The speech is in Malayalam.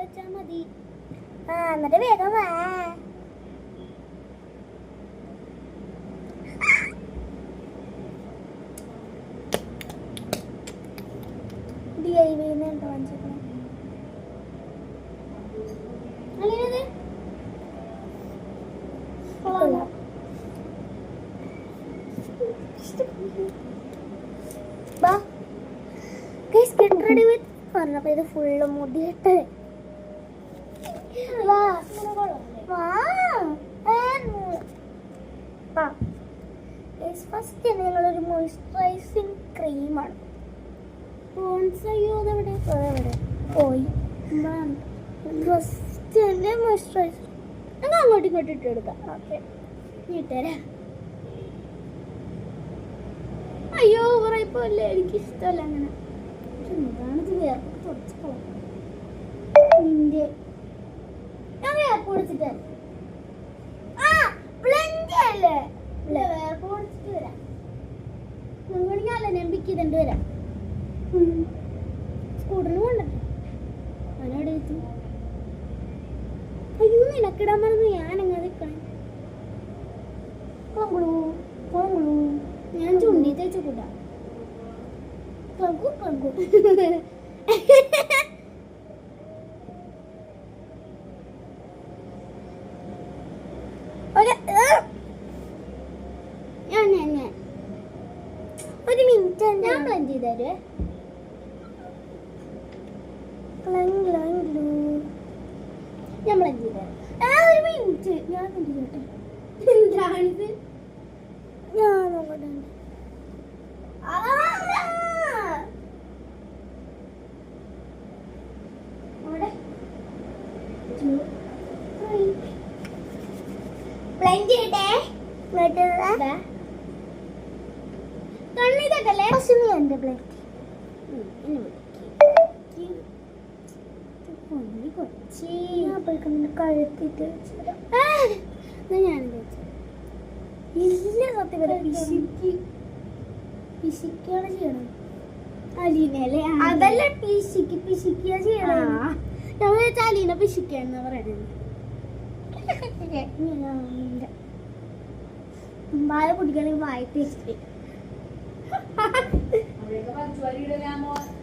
വെച്ചാൽ മതി. എന്നിട്ട് വേഗം വാ. പറഞ്ഞപ്പോ ഇത് ഫുള്ള് മുടിയിട്ട് ഫസ്റ്റ് ഞങ്ങളൊരു മോയ്സ്ചറൈസിങ് ക്രീമാണ്. എവിടെ പോയി ഫസ്റ്റ് എൻ്റെ മോയ്സ്ചറൈസർ ഞങ്ങൾ അങ്ങോട്ടും ഇങ്ങോട്ടും ഇട്ടെടുക്കാം. ഓക്കെ ഇട്ടുതരാ. അയ്യോ പറയപ്പോ അല്ലേ, എനിക്കിഷ്ടമല്ല അങ്ങനെ. എന്താണിത് വേർപ്പ് തുടച്ച് പോകാം. നിന്റെ ഞാൻ വേർപ്പ് കൊടുത്തിട്ട് അല്ലേ വേർപ്പ് കൊടുത്തിട്ട് വരാം. ഞാൻ പിക്ക് ചെയ്തിട്ട് വരാം. സ്കൂട്ടറിന് കൊണ്ടിട്ട് അവനോട് എത്തി. അയ്യോ നിനക്കിടാൻ പറഞ്ഞ് ഞാൻ എങ്ങനെ നിൽക്കണം. ഞാൻ ചുണ്ടി തേച്ചു കൂട്ടാ. ഒരു മിനിറ്റ് ഞാൻ ബ്ലെൻഡ് ചെയ്ത് തരുവേ. ഞാൻ ബ്ലെൻഡ് ചെയ്ത് തരാം. ഒരു മിനിറ്റ് ഞാൻ ബ്ലെൻഡ് ചെയ്തോട്ടെ. എന്താണിത്? ഞാൻ നോക്കട്ടെ. കഴുത്തിട്ട് ഞാൻ ഇല്ല സത്യം പിശിക്കാണ് ചെയ്യണം. അലീനല്ലേ? അതല്ല പിശിക്കുക ചെയ്യണം. ഞാൻ വിചാരിച്ച അലീന പിശിക്കാന്ന് പറയുന്നത്. വായ കുടിക്കണമെങ്കിൽ വായ ടേസ്റ്റ്